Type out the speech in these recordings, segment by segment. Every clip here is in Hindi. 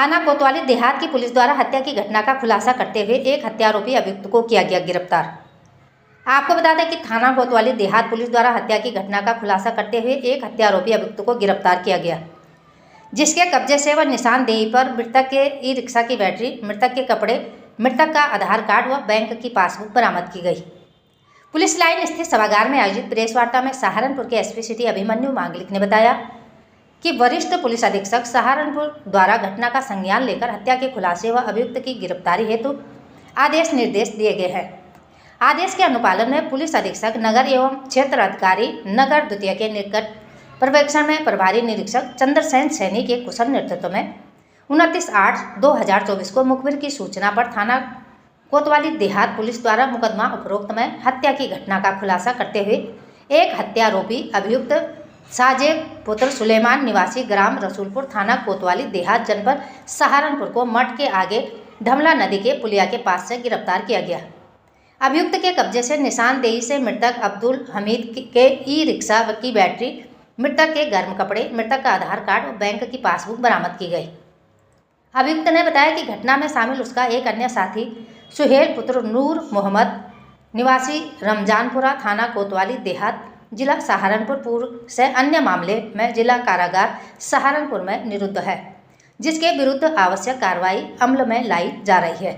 थाना कोतवाली देहात की पुलिस द्वारा हत्या की घटना का खुलासा करते हुए एक हत्यारोपी अभियुक्त को किया गया गिरफ्तार। आपको बता दें कि थाना कोतवाली देहात पुलिस द्वारा हत्या की घटना का खुलासा करते हुए एक हत्यारोपी अभियुक्त को गिरफ्तार किया गया, जिसके कब्जे से व निशानदेही पर मृतक के ई रिक्शा की बैटरी, मृतक के कपड़े, मृतक का आधार कार्ड व बैंक की पासबुक बरामद की गई। पुलिस लाइन स्थित सभागार में आयोजित प्रेस वार्ता में सहारनपुर के एसपी सिटी अभिमन्यु मांगलिक ने बताया कि वरिष्ठ पुलिस अधीक्षक सहारनपुर द्वारा घटना का संज्ञान लेकर हत्या के खुलासे व अभियुक्त की गिरफ्तारी हेतु आदेश निर्देश दिए गए हैं। आदेश के अनुपालन में पुलिस अधीक्षक नगर एवं क्षेत्र अधिकारी नगर द्वितीय के निकट पर्यवेक्षण में प्रभारी निरीक्षक चंद्रसेन सैनी के कुशल नेतृत्व में 29/8/2024 को मुखबिर की सूचना पर थाना कोतवाली देहात पुलिस द्वारा मुकदमा उपरोक्त में हत्या की घटना का खुलासा करते हुए एक हत्यारोपी अभियुक्त साजेब पुत्र सुलेमान निवासी ग्राम रसूलपुर थाना कोतवाली देहात जनपद सहारनपुर को मठ के आगे धमला नदी के पुलिया के पास से गिरफ्तार किया गया। अभियुक्त के कब्जे से निशानदेही से मृतक अब्दुल हमीद के ई रिक्शा की बैटरी, मृतक के गर्म कपड़े, मृतक का आधार कार्ड और बैंक की पासबुक बरामद की गई। अभियुक्त ने बताया कि घटना में शामिल उसका एक अन्य साथी सुहेल पुत्र नूर मोहम्मद निवासी रमजानपुरा थाना कोतवाली देहात जिला सहारनपुर पूर्व से अन्य मामले में जिला कारागार सहारनपुर में निरुद्ध है, जिसके विरुद्ध आवश्यक कार्रवाई अमल में लाई जा रही है।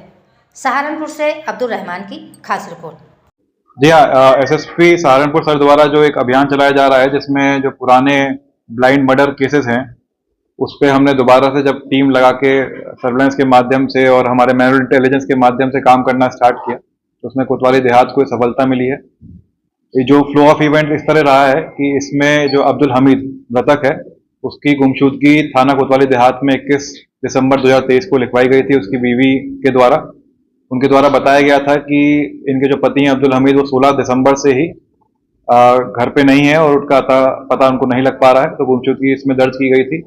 सहारनपुर से अब्दुल रहमान की खास रिपोर्ट। जी हाँ, एसएसपी सहारनपुर सर द्वारा जो एक अभियान चलाया जा रहा है, जिसमें जो पुराने ब्लाइंड मर्डर केसेस हैं उस पर हमने दोबारा से जब टीम लगा के सर्वेलेंस के माध्यम से और हमारे मैनुअल इंटेलिजेंस के माध्यम से काम करना स्टार्ट किया, तो उसमें कोतवाली देहात को सफलता मिली है। ये जो फ्लो ऑफ इवेंट इस तरह रहा है कि इसमें जो अब्दुल हमीद मृतक है उसकी गुमशुदगी थाना कोतवाली देहात में 21 दिसंबर 2023 को लिखवाई गई थी उसकी बीवी के द्वारा। उनके द्वारा बताया गया था कि इनके जो पति हैं अब्दुल हमीद वो 16 दिसंबर से ही घर पे नहीं है और उनका पता उनको नहीं लग पा रहा है, तो गुमशुदगी इसमें दर्ज की गई थी।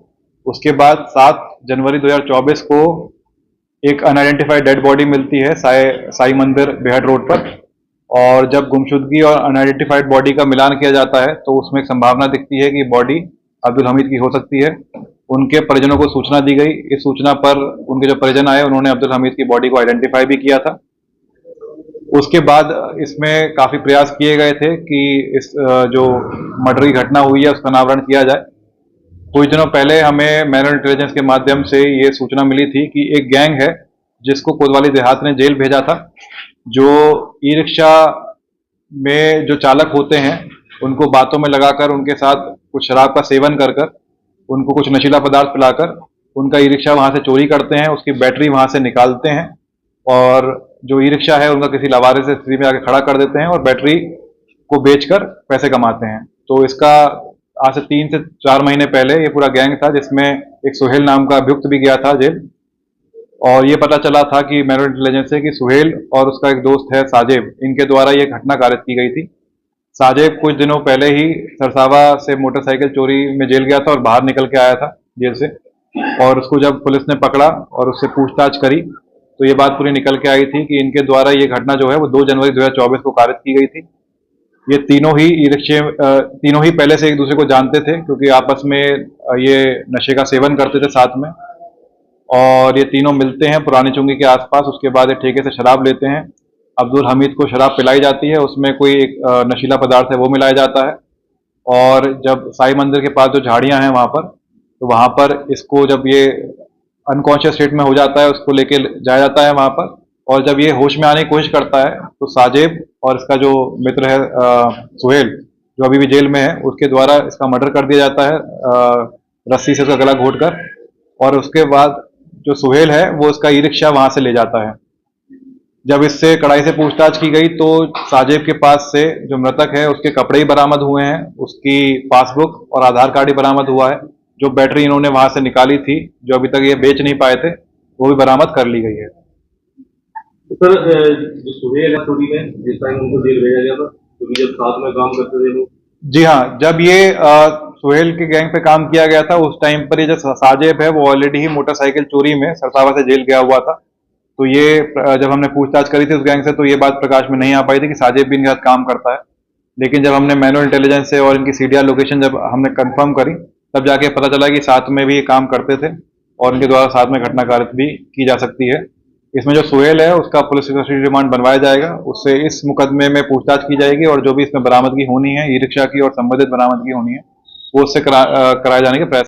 उसके बाद 7 जनवरी 2024 को एक अनआइडेंटिफाइड डेड बॉडी मिलती है साई मंदिर बेहट रोड पर, और जब गुमशुदगी और अनआइडेंटिफाइड बॉडी का मिलान किया जाता है तो उसमें एक संभावना दिखती है कि बॉडी अब्दुल हमीद की हो सकती है। उनके परिजनों को सूचना दी गई। इस सूचना पर उनके जो परिजन आए उन्होंने अब्दुल हमीद की बॉडी को आइडेंटिफाई भी किया था। उसके बाद इसमें काफी प्रयास किए गए थे कि इस जो मर्डर की घटना हुई है उसका अनावरण किया जाए। कुछ दिनों पहले हमें मैनुअल इंटेलिजेंस के माध्यम से ये सूचना मिली थी कि एक गैंग है जिसको कोतवाली देहात ने जेल भेजा था, जो ई रिक्शा में जो चालक होते हैं उनको बातों में लगाकर उनके साथ कुछ शराब का सेवन कर उनको कुछ नशीला पदार्थ पिलाकर उनका ई रिक्शा वहां से चोरी करते हैं, उसकी बैटरी वहां से निकालते हैं और जो ई रिक्शा है उनका किसी लावारिस स्थिति में आके खड़ा कर देते हैं और बैटरी को बेचकर पैसे कमाते हैं। तो इसका आज से 3 से 4 महीने पहले ये पूरा गैंग था जिसमें एक सुहेल नाम का अभियुक्त भी गया था जेल, और ये पता चला था कि मैनुअल इंटेलिजेंस से कि सुहेल और उसका एक दोस्त है साजेब, इनके द्वारा ये घटना कारित की गई थी। साजेब कुछ दिनों पहले ही सरसावा से मोटरसाइकिल चोरी में जेल गया था और बाहर निकल के आया था जेल से, और उसको जब पुलिस ने पकड़ा और उससे पूछताछ करी तो ये बात पूरी निकल के आई थी कि इनके द्वारा ये घटना जो है वो 2 जनवरी 2024 को कारित की गई थी। ये तीनों ही ई रिक्शे तीनों ही पहले से एक दूसरे को जानते थे क्योंकि आपस में ये नशे का सेवन करते थे साथ में, और ये तीनों मिलते हैं पुरानी चुंगी के आसपास। उसके बाद एक ठेके से शराब लेते हैं। अब्दुल हमीद को शराब पिलाई जाती है, उसमें कोई एक नशीला पदार्थ है वो मिलाया जाता है, और जब साई मंदिर के पास जो झाड़ियां हैं वहां पर, तो वहां पर इसको जब ये अनकॉन्शियस स्टेट में हो जाता है उसको लेके जाया जाता है वहां पर, और जब ये होश में आने की कोशिश करता है तो साजेब और इसका जो मित्र है सुहेल जो अभी भी जेल में है उसके द्वारा इसका मर्डर कर दिया जाता है रस्सी से उसका गला घोट कर, और उसके बाद जो सुहेल है वो उसका ई रिक्शा वहां से ले जाता है। जब इससे कड़ाई से पूछताछ की गई तो साजेब के पास से जो मृतक है उसके कपड़े ही बरामद हुए हैं, उसकी पासबुक और आधार कार्ड ही बरामद हुआ है। जो बैटरी इन्होंने वहां से निकाली थी जो अभी तक ये बेच नहीं पाए थे वो भी बरामद कर ली गई है। तो सर जो सुहेल है चोरी में जिस टाइम उनको जेल भेजा गया था क्योंकि जब साथ में काम करते थे वो, जी हाँ, जब ये सुहेल के गैंग पे काम किया गया था उस टाइम पर ये जो साजेब है वो ऑलरेडी ही मोटरसाइकिल चोरी में सरसावा से जेल गया हुआ था। तो ये जब हमने पूछताछ करी थी उस गैंग से तो ये बात प्रकाश में नहीं आ पाई थी कि साजेब भी इनके साथ काम करता है, लेकिन जब हमने मैनुअल इंटेलिजेंस से और इनकी सीडीआर लोकेशन जब हमने कंफर्म करी तब जाके पता चला कि साथ में भी ये काम करते थे। और उनके द्वारा साथ में घटना कार्य भी की जा सकती है। इसमें जो सुहेल है उसका पुलिस कस्टडी रिमांड बनवाया जाएगा, उससे इस मुकदमे में पूछताछ की जाएगी और जो भी इसमें बरामदगी होनी है, ई रिक्शा की और संबंधित बरामदगी होनी है, वो उससे कराए जाने के प्रयास